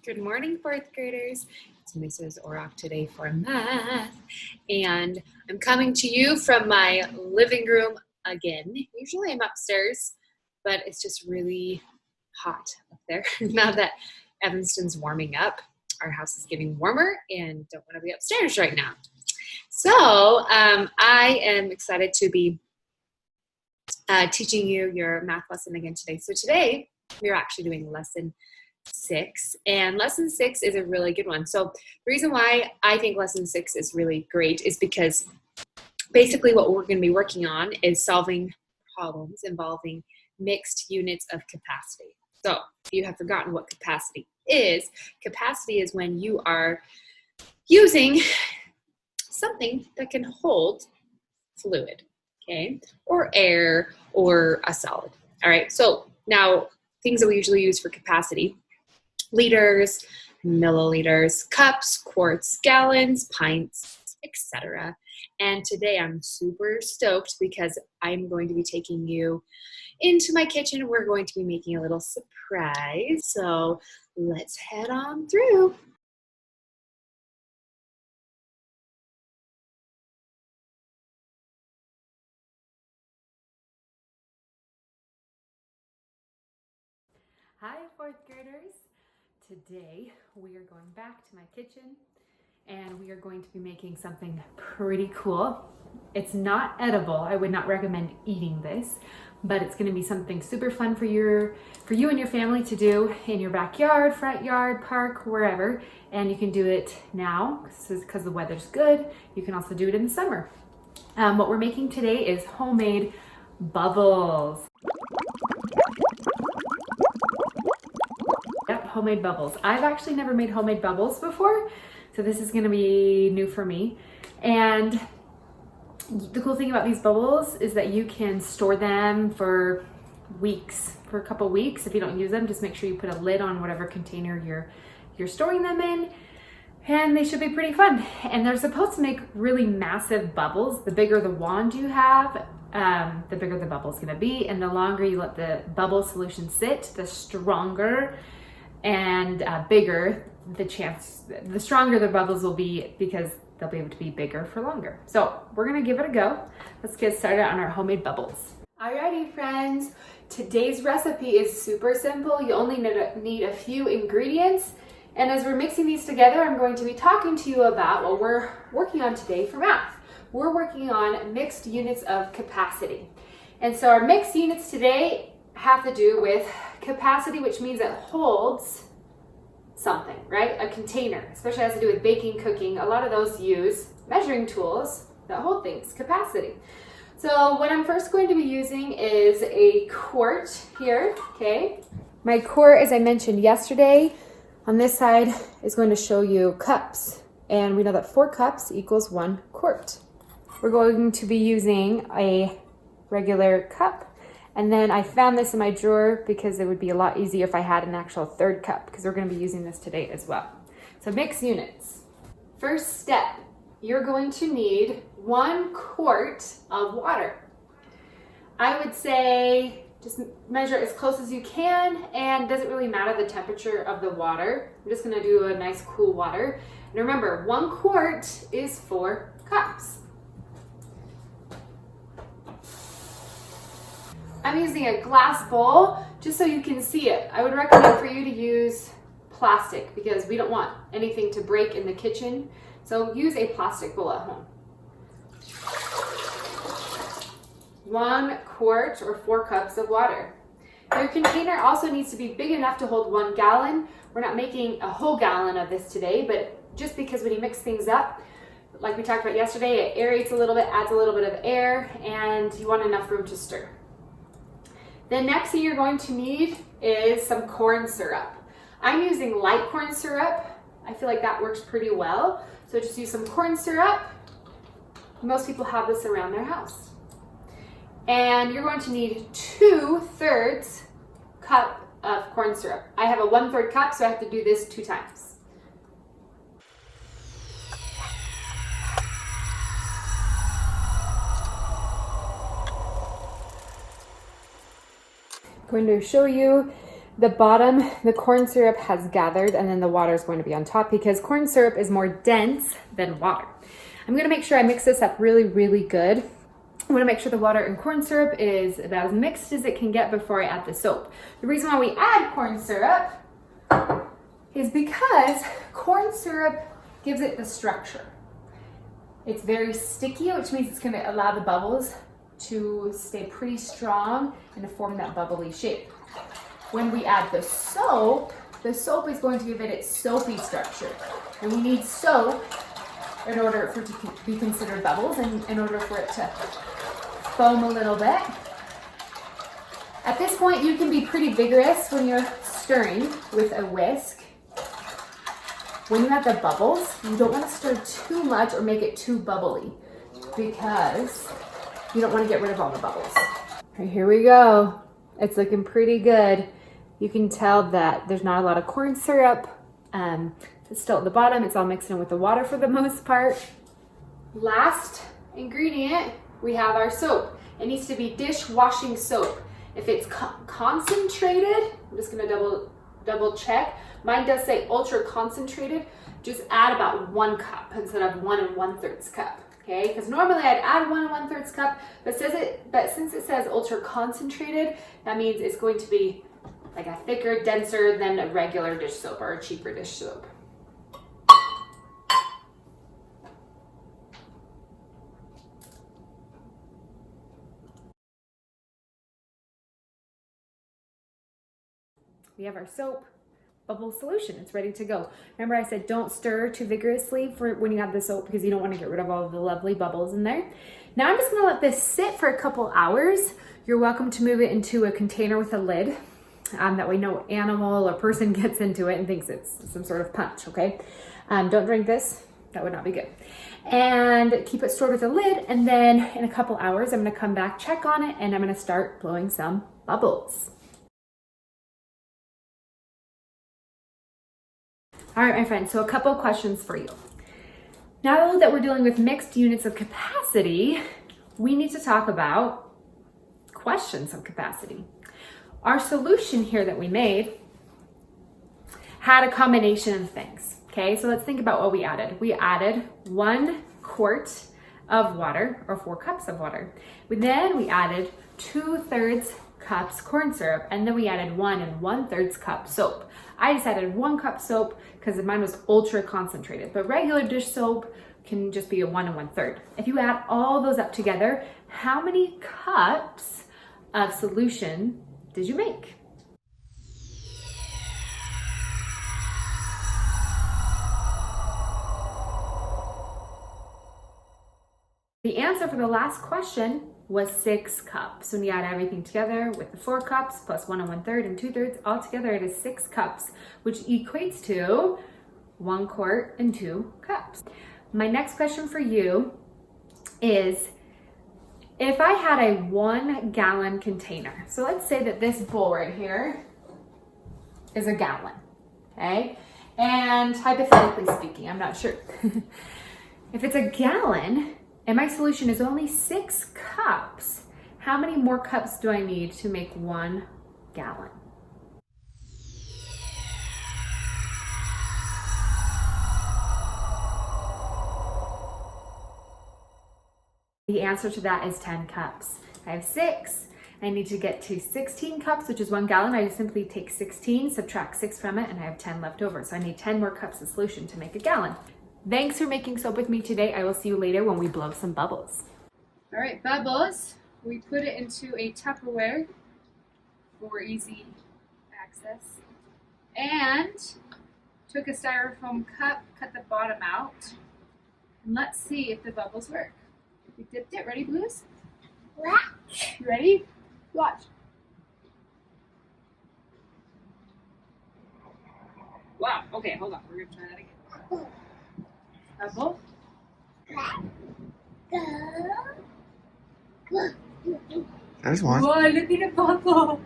Good morning, fourth graders. It's Mrs. Orok today for math, and I'm coming to you from my living room again. Usually I'm upstairs, but it's just really hot up there. Now that Evanston's warming up, our house is getting warmer and don't want to be upstairs right now. So I am excited to be teaching you your math lesson again today. So today we're actually doing lesson 6, and lesson 6 is a really good one. So the reason why I think lesson 6 is really great is because basically what we're going to be working on is solving problems involving mixed units of capacity. So if you have forgotten what capacity is when you are using something that can hold fluid, okay, or air or a solid. All right, so now things that we usually use for capacity: liters, milliliters, cups, quarts, gallons, pints, etc. And today I'm super stoked because I'm going to be taking you into my kitchen. We're going to be making a little surprise. So let's head on through. Hi, fourth graders. Today we are going back to my kitchen and we are going to be making something pretty cool. It's not edible. I would not recommend eating this, but it's going to be something super fun for you and your family to do in your backyard, front yard, park, wherever. And you can do it now because the weather's good. You can also do it in the summer. What we're making today is homemade bubbles. Yep, homemade bubbles. I've actually never made homemade bubbles before, so this is gonna be new for me. And the cool thing about these bubbles is that you can store them for weeks, for a couple weeks. If you don't use them, just make sure you put a lid on whatever container you're storing them in, and they should be pretty fun. And they're supposed to make really massive bubbles. The bigger the wand you have, the bigger the bubble's gonna be, and the longer you let the bubble solution sit, the stronger and bigger the stronger the bubbles will be, because they'll be able to be bigger for longer. So we're gonna give it a go. Let's get started on our homemade bubbles. Alrighty, friends, today's recipe is super simple. You only need a few ingredients. And as we're mixing these together, I'm going to be talking to you about what we're working on today for math. We're working on mixed units of capacity. And so our mixed units today have to do with capacity, which means it holds something, right? A container, especially has to do with baking, cooking. A lot of those use measuring tools that hold things, capacity. So what I'm first going to be using is a quart here, okay? My quart, as I mentioned yesterday, on this side is going to show you cups. And we know that 4 cups equals 1 quart. We're going to be using a regular cup. And then I found this in my drawer because it would be a lot easier if I had an actual 3rd cup, because we're going to be using this today as well. So mix units. First step, you're going to need 1 quart of water. I would say just measure as close as you can, and it doesn't really matter the temperature of the water. I'm just going to do a nice cool water. And remember, 1 quart is 4 cups. I'm using a glass bowl just so you can see it. I would recommend for you to use plastic because we don't want anything to break in the kitchen. So use a plastic bowl at home. 1 quart or 4 cups of water. Your container also needs to be big enough to hold 1 gallon. We're not making a whole gallon of this today, but just because when you mix things up, like we talked about yesterday, it aerates a little bit, adds a little bit of air, and you want enough room to stir. The next thing you're going to need is some corn syrup. I'm using light corn syrup. I feel like that works pretty well. So just use some corn syrup. Most people have this around their house. And you're going to need 2/3 cup of corn syrup. I have a 1/3 cup, so I have to do this 2 times. I'm going to show you the bottom, the corn syrup has gathered, and then the water is going to be on top because corn syrup is more dense than water. I'm gonna make sure I mix this up really, really good. I want to make sure the water and corn syrup is about as mixed as it can get before I add the soap. The reason why we add corn syrup is because corn syrup gives it the structure. It's very sticky, which means it's going to allow the bubbles to stay pretty strong and to form that bubbly shape. When we add the soap is going to give it its soapy structure. And we need soap in order for it to be considered bubbles and in order for it to foam a little bit. At this point, you can be pretty vigorous when you're stirring with a whisk. When you have the bubbles, you don't want to stir too much or make it too bubbly because you don't want to get rid of all the bubbles. All right, here we go. It's looking pretty good. You can tell that there's not a lot of corn syrup. It's still at the bottom. It's all mixed in with the water for the most part. Last ingredient, we have our soap. It needs to be dishwashing soap. If it's concentrated, I'm just gonna double check. Mine does say ultra concentrated. Just add about 1 cup instead of 1 1/3 cup. Okay, because normally I'd add 1 1/3 cup, but since it says ultra concentrated, that means it's going to be like a thicker, denser than a regular dish soap or a cheaper dish soap. We have our soap bubble solution. It's ready to go. Remember I said don't stir too vigorously for when you have the soap because you don't want to get rid of all of the lovely bubbles in there. Now I'm just going to let this sit for a couple hours. You're welcome to move it into a container with a lid. That way no animal or person gets into it and thinks it's some sort of punch, okay? Don't drink this. That would not be good. And keep it stored with a lid, and then in a couple hours I'm going to come back, check on it, and I'm going to start blowing some bubbles. All right, my friends, so a couple of questions for you. Now that we're dealing with mixed units of capacity, we need to talk about questions of capacity. Our solution here that we made had a combination of things, okay? So let's think about what we added. We added 1 quart of water, or 4 cups of water. Then we added 2/3 cups corn syrup, and then we added 1 1/3 cup soap. I just added 1 cup soap because mine was ultra concentrated, but regular dish soap can just be a 1 1/3. If you add all those up together, how many cups of solution did you make? The answer for the last question was 6 cups. When you add everything together with the 4 cups plus 1 1/3 and 2/3, all together it is 6 cups, which equates to 1 quart and 2 cups. My next question for you is, if I had a 1 gallon container, so let's say that this bowl right here is a gallon, okay? And hypothetically speaking, I'm not sure. If it's a gallon, and my solution is only 6 cups, how many more cups do I need to make 1 gallon? The answer to that is 10 cups. I have 6. I need to get to 16 cups, which is 1 gallon. I just simply take 16, subtract 6 from it, and I have 10 left over. So I need 10 more cups of solution to make a gallon. Thanks for making soap with me today. I will see you later when we blow some bubbles. All right, bubbles. We put it into a Tupperware for easy access. And took a styrofoam cup, cut the bottom out. And let's see if the bubbles work. We dipped it. Ready, Blues? You ready? Watch. Wow. Okay, hold on. We're going to try that again. Bubble. There's one. Whoa, look at the bubble.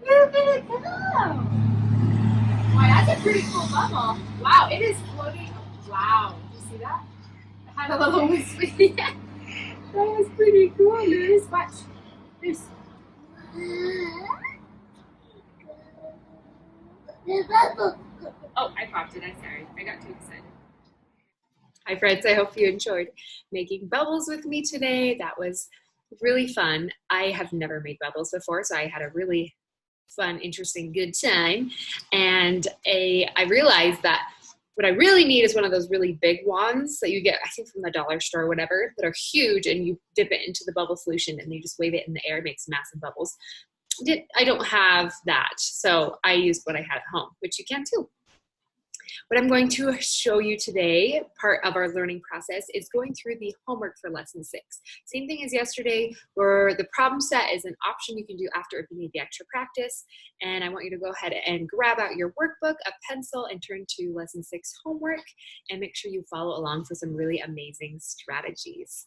Look at it go. Wow, that's a pretty cool bubble. Wow, it is floating. Wow, did you see that? I had a little wispy. That was pretty cool, Luz. Watch. Luz. Oh, I popped it. I'm sorry. I got too excited. Hi, friends. I hope you enjoyed making bubbles with me today. That was really fun. I have never made bubbles before, so I had a really fun, interesting, good time. And I realized that what I really need is one of those really big wands that you get, I think, from the dollar store or whatever, that are huge, and you dip it into the bubble solution and you just wave it in the air. It makes massive bubbles. I don't have that, so I used what I had at home, which you can too. What I'm going to show you today, part of our learning process, is going through the homework for lesson 6. Same thing as yesterday, where the problem set is an option you can do after if you need the extra practice. And I want you to go ahead and grab out your workbook, a pencil, and turn to lesson 6 homework, and make sure you follow along for some really amazing strategies.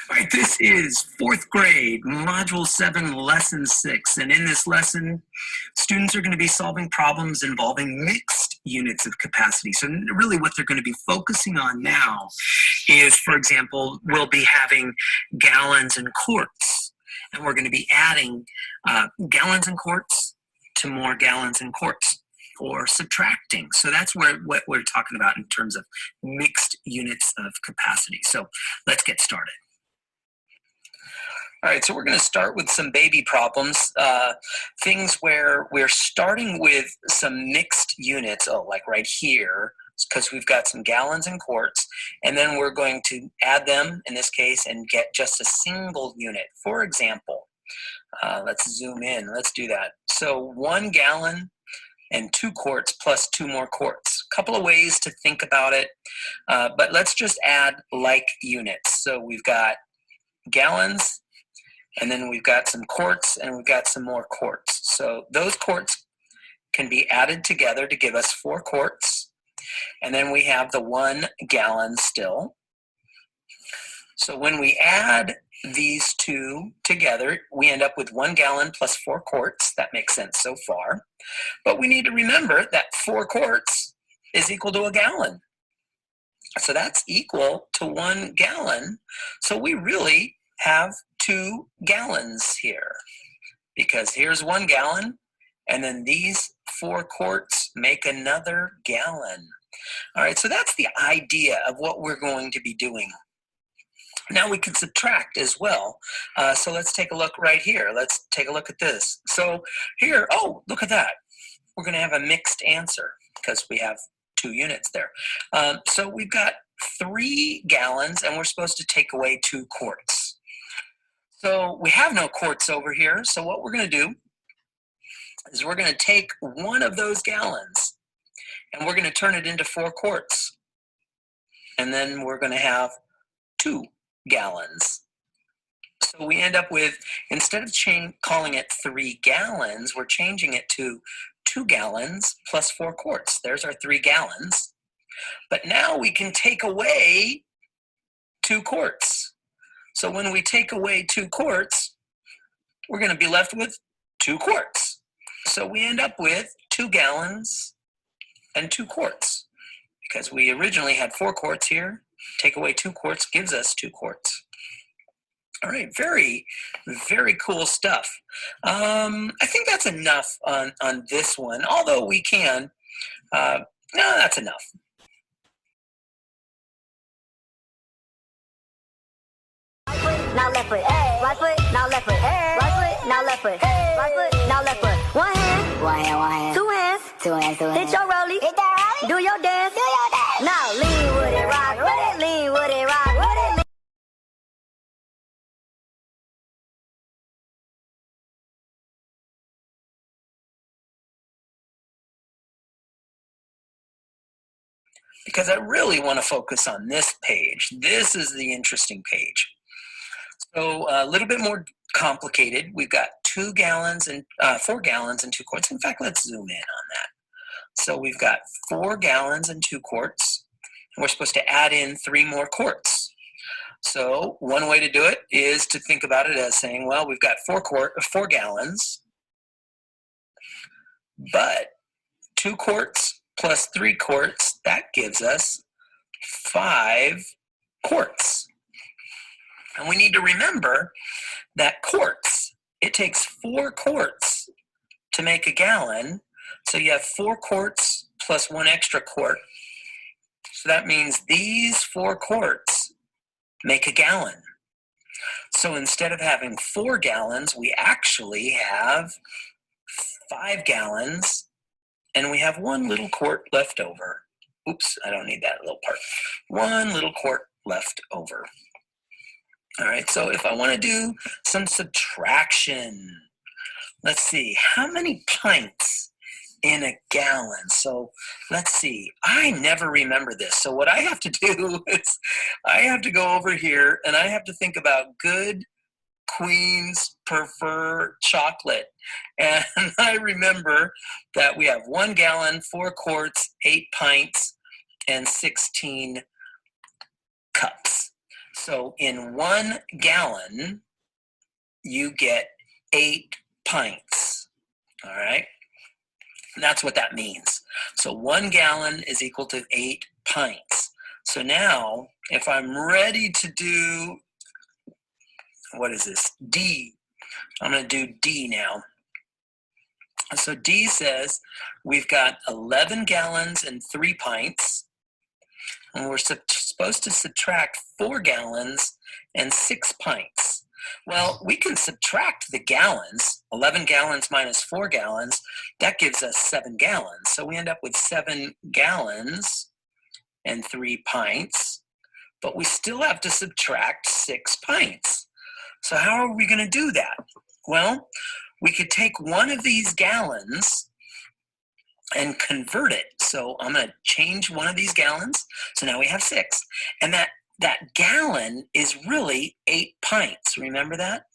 All right, this is 4th grade, Module 7, Lesson 6. And in this lesson, students are going to be solving problems involving mixed units of capacity. So really what they're going to be focusing on now is, for example, we'll be having gallons and quarts. And we're going to be adding gallons and quarts to more gallons and quarts, or subtracting. So that's what we're talking about in terms of mixed units of capacity. So let's get started. All right, so we're going to start with some baby problems, things where we're starting with some mixed units, like right here, because we've got some gallons and quarts, and then we're going to add them, in this case, and get just a single unit. For example, let's zoom in. Let's do that. So 1 gallon and 2 quarts plus 2 more quarts. A couple of ways to think about it, but let's just add like units. So we've got gallons, and then we've got some quarts, and we've got some more quarts. So those quarts can be added together to give us 4 quarts. And then we have the 1 gallon still. So when we add these two together, we end up with 1 gallon plus 4 quarts. That makes sense so far. But we need to remember that 4 quarts is equal to a gallon. So that's equal to 1 gallon. So we really have 2 gallons here, because here's 1 gallon, and then these 4 quarts make another gallon. All right, so that's the idea of what we're going to be doing. Now we can subtract as well. So let's take a look right here. Let's take a look at this. So here, oh, look at that. We're going to have a mixed answer because we have 2 units there. So we've got 3 gallons, and we're supposed to take away 2 quarts. So we have no quarts over here, so what we're going to do is we're going to take one of those gallons, and we're going to turn it into 4 quarts. And then we're going to have 2 gallons. So we end up with, instead of calling it 3 gallons, we're changing it to 2 gallons plus 4 quarts. There's our 3 gallons. But now we can take away 2 quarts. So when we take away 2 quarts, we're going to be left with 2 quarts. So we end up with 2 gallons and 2 quarts, because we originally had 4 quarts here. Take away 2 quarts gives us 2 quarts. All right, very, very cool stuff. I think that's enough on this one, although we can. No, that's enough. Now left foot, right foot, now left foot, right foot, now left foot, right foot, now left foot. One hand, 2 hands, 2 hands. Hit your rollie, do your dance, Now lean with it, rock with it, lean with it, rock with it. Because I really want to focus on this page. This is the interesting page. So a little bit more complicated. We've got 2 gallons and 4 gallons and 2 quarts. In fact, let's zoom in on that. So we've got 4 gallons and 2 quarts, and we're supposed to add in 3 more quarts. So one way to do it is to think about it as saying, well, we've got 4 gallons, but 2 quarts plus 3 quarts, that gives us 5 quarts. And we need to remember that quarts, it takes 4 quarts to make a gallon. So you have 4 quarts plus 1 extra quart. So that means these 4 quarts make a gallon. So instead of having 4 gallons, we actually have 5 gallons, and we have 1 little quart left over. Oops, I don't need that little part. 1 little quart left over. All right, so if I want to do some subtraction, let's see, how many pints in a gallon? So let's see, I never remember this. So what I have to do is I have to go over here and I have to think about good queens prefer chocolate. And I remember that we have 1 gallon, 4 quarts, 8 pints, and 16 cups. So in 1 gallon, you get 8 pints. All right? And that's what that means. So 1 gallon is equal to 8 pints. So now, if I'm ready to do, what is this? D. I'm going to do D now. So D says we've got 11 gallons and 3 pints. And we're supposed to subtract 4 gallons and 6 pints. Well, we can subtract the gallons. 11 gallons minus 4 gallons, that gives us 7 gallons. So we end up with 7 gallons and 3 pints, but we still have to subtract 6 pints. So how are we going to do that? Well, we could take one of these gallons and convert it. So I'm going to change one of these gallons. So now we have 6. And that gallon is really 8 pints. Remember that?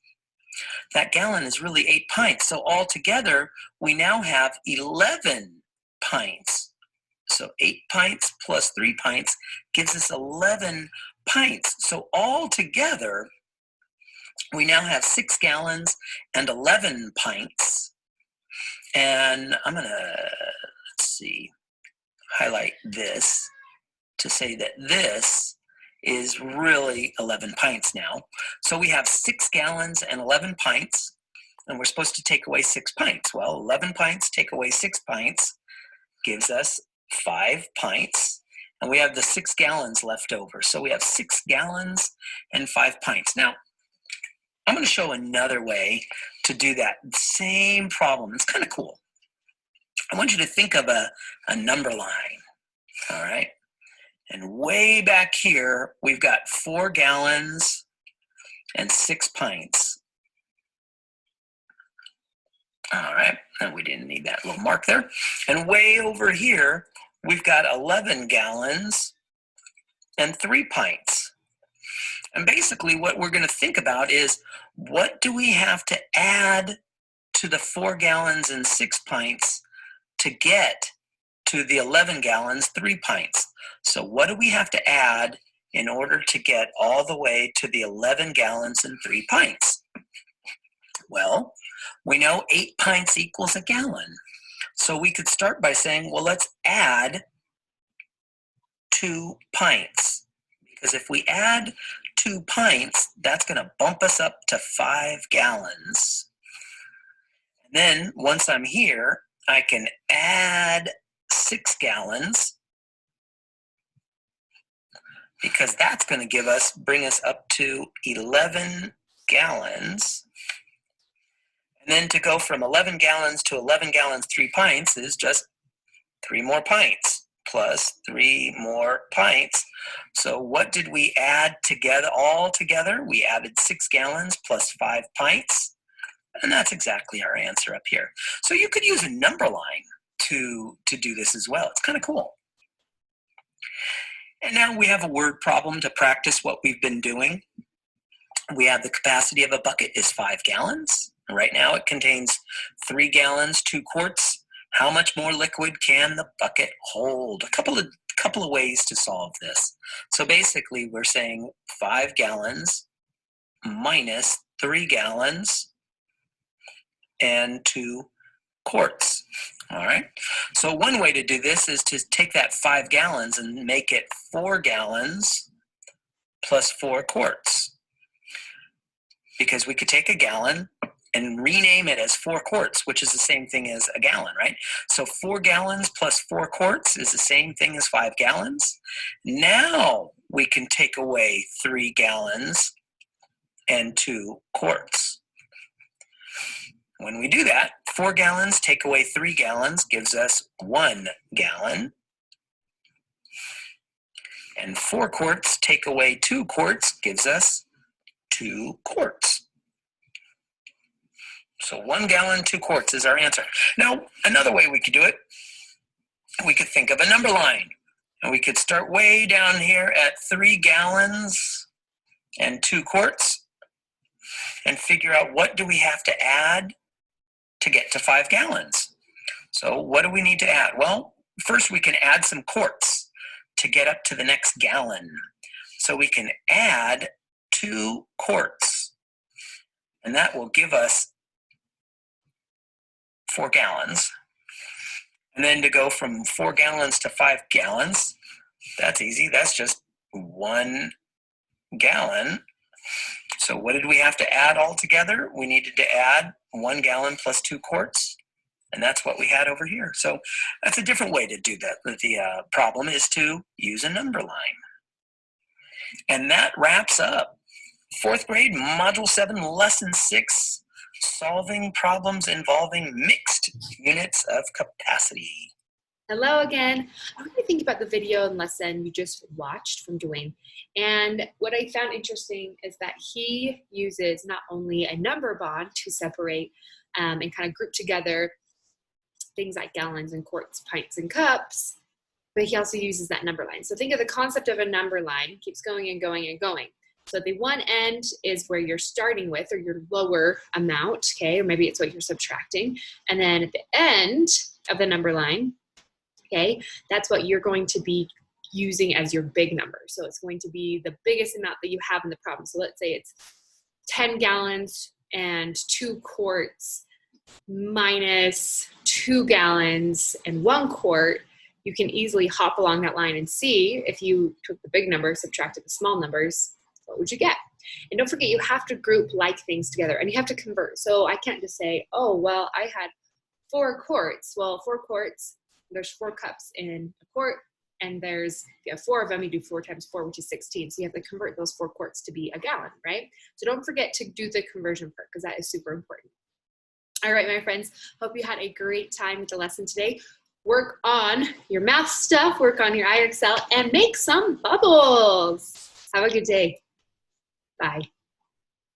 That gallon is really 8 pints. So altogether, we now have 11 pints. So 8 pints plus 3 pints gives us 11 pints. So altogether, we now have 6 gallons and 11 pints. And I'm going to, let's see, highlight this to say that this is really 11 pints now. So we have 6 gallons and 11 pints, and we're supposed to take away 6 pints. Well, 11 pints take away 6 pints gives us 5 pints, and we have the 6 gallons left over. So we have 6 gallons and 5 pints. Now, I'm going to show another way to do that same problem. It's kind of cool. I want you to think of a number line, all right? And way back here, we've got 4 gallons and 6 pints. All right, and we didn't need that little mark there. And way over here, we've got 11 gallons and 3 pints. And basically what we're going to think about is, what do we have to add to the 4 gallons and 6 pints to get to the 11 gallons, 3 pints? So what do we have to add in order to get all the way to the 11 gallons and 3 pints? Well, we know 8 pints equals a gallon. So we could start by saying, well, let's add 2 pints. Because if we add 2 pints, that's going to bump us up to 5 gallons. And then once I'm here, I can add 6 gallons, because that's going to bring us up to 11 gallons. And then to go from 11 gallons to 11 gallons, 3 pints is just 3 more pints plus 3 more pints. So what did we add together? All together, we added 6 gallons plus 5 pints. And that's exactly our answer up here. So you could use a number line to do this as well. It's kind of cool. And now we have a word problem to practice what we've been doing. We have the capacity of a bucket is 5 gallons. Right now it contains 3 gallons, 2 quarts. How much more liquid can the bucket hold? A couple of ways to solve this. So basically we're saying 5 gallons minus 3 gallons and 2 quarts. All right. So one way to do this is to take that 5 gallons and make it 4 gallons plus 4 quarts. Because we could take a gallon and rename it as 4 quarts, which is the same thing as a gallon, right? So 4 gallons plus 4 quarts is the same thing as 5 gallons. Now we can take away 3 gallons and 2 quarts. When we do that, 4 gallons take away 3 gallons gives us 1 gallon. And 4 quarts take away 2 quarts gives us 2 quarts. So 1 gallon, 2 quarts is our answer. Now, another way we could do it, we could think of a number line. And we could start way down here at 3 gallons and 2 quarts and figure out what do we have to add to get to 5 gallons. So what do we need to add? Well, first we can add some quarts to get up to the next gallon. So we can add 2 quarts, and that will give us 4 gallons. And then to go from 4 gallons to 5 gallons, that's easy. That's just 1 gallon. So what did we have to add all together? We needed to add 1 gallon plus 2 quarts. And that's what we had over here. So that's a different way to do that. The problem is to use a number line. And that wraps up 4th grade, Module 7, Lesson 6, solving problems involving mixed units of capacity. Hello again. I want you to think about the video and lesson you just watched from Dwayne. And what I found interesting is that he uses not only a number bond to separate and kind of group together things like gallons and quarts, pints and cups, but he also uses that number line. So think of the concept of a number line, keeps going and going and going. So at the one end is where you're starting with, or your lower amount, okay, or maybe it's what you're subtracting. And then at the end of the number line, okay, that's what you're going to be using as your big number. So it's going to be the biggest amount that you have in the problem. So let's say it's 10 gallons and 2 quarts minus 2 gallons and 1 quart. You can easily hop along that line and see if you took the big numbers, subtracted the small numbers, what would you get? And don't forget, you have to group like things together and you have to convert. So I can't just say, oh, well, I had 4 quarts. Well, 4 quarts, there's 4 cups in a quart, and there's 4 of them. You do 4 times 4, which is 16. So you have to convert those 4 quarts to be a gallon, right? So don't forget to do the conversion part, because that is super important. All right, my friends, hope you had a great time with the lesson today. Work on your math stuff, work on your IXL, and make some bubbles. Have a good day. Bye.